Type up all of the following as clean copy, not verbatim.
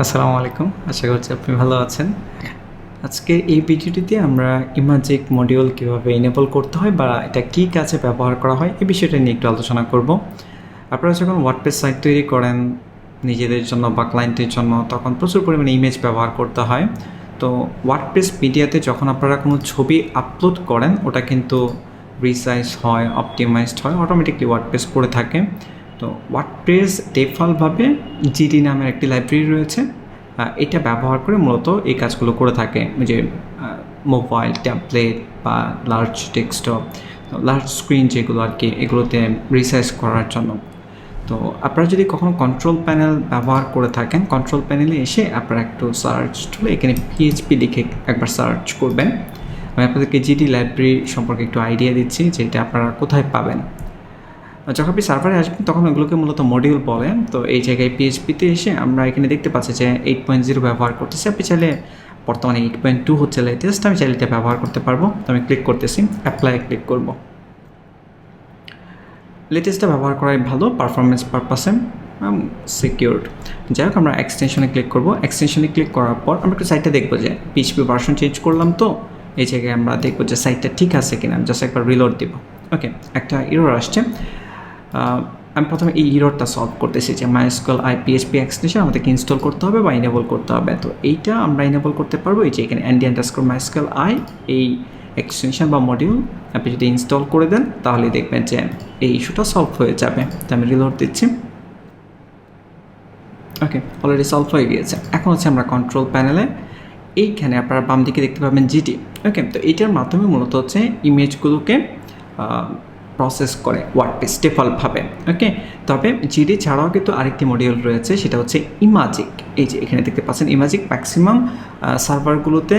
আসসালামু আলাইকুম। আশা করছি আপনি ভালো আছেন। আজকে এই ভিডিওটিতে আমরা ইমাজিক মডিউল কীভাবে এনেবল করতে হয় বা এটা কী কাজে ব্যবহার করা হয় এই বিষয়টা নিয়ে একটু আলোচনা করব। আপনারা যখন ওয়ার্ডপ্রেস সাইট তৈরি করেন নিজেদের জন্য বা ক্লায়েন্টের জন্য, তখন প্রচুর পরিমাণে ইমেজ ব্যবহার করতে হয়। তো ওয়ার্ডপ্রেস মিডিয়াতে যখন আপনারা কোনো ছবি আপলোড করেন, ওটা কিন্তু রিসাইজ হয়, অপটিমাইজড হয়, অটোমেটিকলি ওয়ার্ডপ্রেস করে থাকে। তো ওয়ার্ডপ্রেস ডিফল্টভাবে জিডি নামের একটি লাইব্রেরি রয়েছে, এটা ব্যবহার করে মূলত এই কাজগুলো করে থাকে, যে মোবাইল ট্যাবলেট বা লার্জ ডেস্কটপ, লার্জ স্ক্রিন যেগুলো আর কি, এগুলোতে রিসাইজ করার জন্য। তো আপনারা যদি কখনো কন্ট্রোল প্যানেল ব্যবহার করে থাকেন, কন্ট্রোল প্যানেলে এসে আপনারা একটু সার্চ টুলে এখানে পিএইচপি লিখে একবার সার্চ করবেন। আমি আপনাদেরকে জিডি লাইব্রেরি সম্পর্কে একটু আইডিয়া দিচ্ছি যে এটা আপনারা কোথায় পাবেন। যখন আপনি সার্ভারে আসবেন তখন ওগুলোকে মূলত মডিউল বলে। তো এই জায়গায় পিএইচপিতে এসে আমরা এখানে দেখতে পাচ্ছি যে 8.0 ব্যবহার করতেছি। আপনি চাইলে বর্তমানে 8.2 হচ্ছে লেটেস্ট, আমি চাইলে এটা ব্যবহার করতে পারবো। তো আমি ক্লিক করতেছি, অ্যাপ্লাই ক্লিক করব। লেটেস্টটা ব্যবহার করাই ভালো পারফরমেন্স পারপাসে, সিকিউরড। যাই হোক, আমরা এক্সটেনশনে ক্লিক করব। এক্সটেনশনে ক্লিক করার পর আমরা একটু সাইটটা দেখবো যে পিএইচপি ভার্সন চেঞ্জ করলাম, তো এই জায়গায় আমরা দেখবো যে সাইটটা ঠিক আছে কিনা। জাস্ট একবার রিলোড দিব। ওকে, একটা এরর আসছে। আমি প্রথমে এই এররটা সলভ করতেছি যে MySQL পিএইচপি এক্সটেনশন আমাদেরকে ইনস্টল করতে হবে বা ইনেবল করতে হবে। তো এইটা আমরা ইনেবল করতে পারবো এই যে এখানে nd_mysql এই এক্সটেনশন বা মডিউল আপনি যদি ইনস্টল করে দেন তাহলে দেখবেন যে এই ইস্যুটা সলভ হয়ে যাবে। তো আমি রিলোড দিচ্ছি। ওকে, অলরেডি সলভ হয়ে গিয়েছে। এখন হচ্ছে আমরা কন্ট্রোল প্যানেলে এইখানে আপনারা বাম দিকে দেখতে পাবেন জিডি। ওকে, তো এইটার মাধ্যমে মূলত হচ্ছে ইমেজগুলোকে প্রসেস করে ওয়ার্ডপ্রেস ডিফল্টভাবে। ওকে, তবে জিডি ছাড়াও কিন্তু আরেকটি মডিউল রয়েছে, সেটা হচ্ছে ইমাজিক। এই যে এখানে দেখতে পাচ্ছেন ইমাজিক ম্যাক্সিমাম সার্ভারগুলোতে,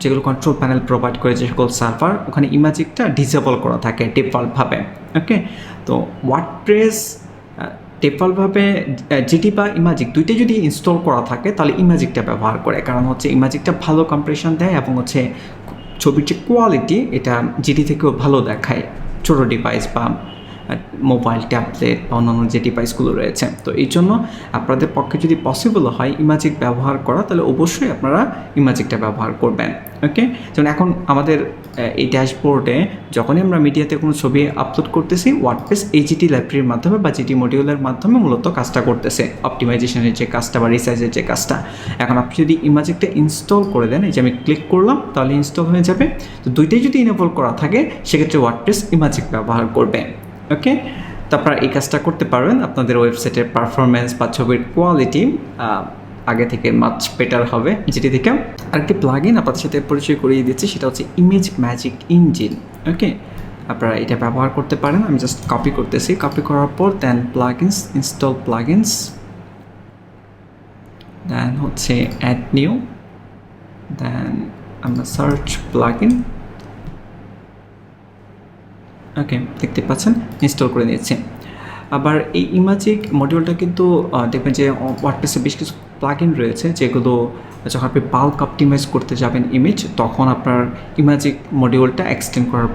যেগুলো কন্ট্রোল প্যানেল প্রোভাইড করে যে সকল সার্ভার, ওখানে ইমাজিকটা ডিসেবল করা থাকে ডিফল্টভাবে। ওকে, তো ওয়ার্ডপ্রেস ডিফল্টভাবে জিডি বা ইমাজিক দুইটাই যদি ইনস্টল করা থাকে তাহলে ইমাজিকটা ব্যবহার করে, কারণ হচ্ছে ইমাজিকটা ভালো কম্প্রেশন দেয় এবং হচ্ছে ছবির যে কোয়ালিটি এটা জিডি থেকেও ভালো দেখায় ছোটো ডিভাইস বা মোবাইল ট্যাবলেট বা অন্যান্য যে ডিভাইসগুলো রয়েছে। তো এই জন্য আপনাদের পক্ষে যদি পসিবল হয় ইমাজিক ব্যবহার করা, তাহলে অবশ্যই আপনারা ইমাজিকটা ব্যবহার করবেন। ওকে, যেমন এখন আমাদের এই ড্যাশবোর্ডে যখনই আমরা মিডিয়াতে কোনো ছবি আপলোড করতেছি, ওয়ার্ডপ্রেস এই জিডি লাইব্রেরির মাধ্যমে বা জিডি মডিউলের মাধ্যমে মূলত কাজটা করতেছে, অপটিমাইজেশনের যে কাজটা বা রিসাইজের যে কাজটা। এখন আপনি যদি ইমাজিকটা ইনস্টল করে দেন, এই যে আমি ক্লিক করলাম তাহলে ইনস্টল হয়ে যাবে। তো দুইটাই যদি ইনেবল করা থাকে সেক্ষেত্রে ওয়ার্ডপ্রেস ইমাজিক ব্যবহার করবে। ওকে, তো আপনারা এই কাজটা করতে পারবেন। আপনাদের ওয়েবসাইটের পারফরমেন্স বা ছবির কোয়ালিটি আগে থেকে মাচ বেটার হবে যেটি থেকে। আরেকটি প্লাগইন আপনাদের সাথে পরিচয় করিয়ে দিচ্ছি, সেটা হচ্ছে ইমেজিক ইঞ্জিন। ওকে, আপনারা এটা ব্যবহার করতে পারেন। আমি জাস্ট কপি করতেছি, কপি করার পর দেন প্লাগইনস, ইনস্টল প্লাগইনস, দেন হচ্ছে অ্যাড নিউ, দেন আমরা সার্চ প্লাগইন। ওকে, দেখতে পাচ্ছেন ইনস্টল করে নিয়েছি। আবার এই ইমাজিক মডিউলটা কিন্তু দেখবেন যে ওয়ার্ডপ্রেসে বেশ কিছু প্লাগইন রয়েছে, যেগুলো যখন আপনি বাল্ক অপটিমাইজ করতে যাবেন ইমেজ, তখন আপনার ইমাজিক মডিউলটা এক্সটেন্ড করার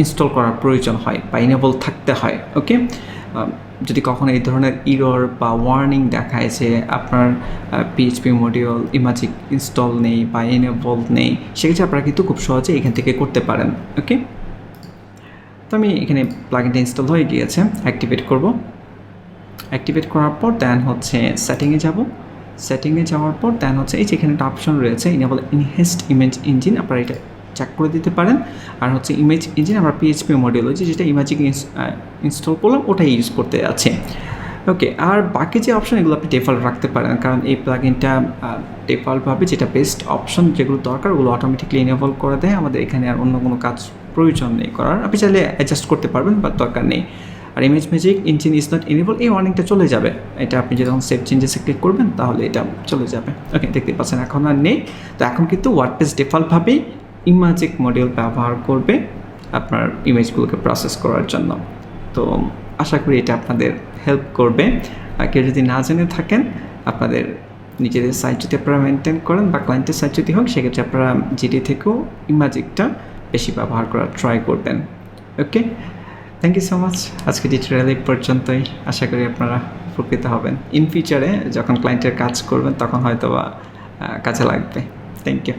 ইনস্টল করার প্রয়োজন হয় বা ইনেবল থাকতে হয়। ওকে, যদি কখনো এই ধরনের ইরর বা ওয়ার্নিং দেখায় যে আপনার পিএইচপি মডিউল ইমাজিক ইনস্টল নেই বা ইনেবল নেই, সেক্ষেত্রে আপনারা কিন্তু খুব সহজে এখান থেকে করতে পারেন। ওকে, তো আমি এখানে প্লাগইনটা ইনস্টল হয়ে গিয়েছে, অ্যাক্টিভেট করব। অ্যাক্টিভেট করার পর দেন হচ্ছে সেটিংয়ে যাব। সেটিংয়ে যাওয়ার পর দেন হচ্ছে এই যে এখানে একটা অপশন রয়েছে ইনেবল এনহ্যান্সড ইমেজ ইঞ্জিন, আপনারা এটা চেক করে দিতে পারেন। আর হচ্ছে ইমেজ ইঞ্জিন আমরা পিএইচপি মডিউল হচ্ছে যেটা ইমাজিক ইনস্টল করলাম ওটাই ইউজ করতে আছে। ওকে, আর বাকি যে অপশন এগুলো আপনি ডিফল্ট রাখতে পারেন, কারণ এই প্লাগইনটা ডিফল্টভাবে যেটা বেস্ট অপশন যেগুলো দরকার ওগুলো অটোমেটিকলি ইনেবল করে দেয়। আমাদের এখানে আর অন্য কোনো কাজ প্রয়োজন নেই করার, আপনি চাইলে অ্যাডজাস্ট করতে পারবেন বা দরকার নেই। আর ইমেজিক ইঞ্জিন ইজ নট এনেবল, এই ওয়ার্নিংটা চলে যাবে। এটা আপনি যখন সেভ চেঞ্জেসে ক্লিক করবেন তাহলে এটা চলে যাবে। ওকে, দেখতে পাচ্ছেন এখন আর নেই। তো এখন কিন্তু ওয়ার্ডপ্রেস ডিফল্টভাবেই ইমাজিক মডিউল ব্যবহার করবে আপনার ইমেজগুলোকে প্রসেস করার জন্য। তো আশা করি এটা আপনাদের হেল্প করবে। আর কেউ যদি না জেনে থাকেন, আপনাদের নিজেদের সাইট যদি আপনারা মেনটেন করেন বা ক্লায়েন্টের সাইট যদি হোক, সেক্ষেত্রে আপনারা জিডি থেকেও ইমাজিকটা বেশি ব্যবহার করার ট্রাই করবেন। ওকে, থ্যাংক ইউ সো মাচ। আজকে টিউটোরিয়াল এই পর্যন্তই। আশা করি আপনারা উপকৃত হবেন। ইন ফিউচারে যখন ক্লায়েন্টের কাজ করবেন তখন হয়তো বা কাজে লাগবে। Thank you.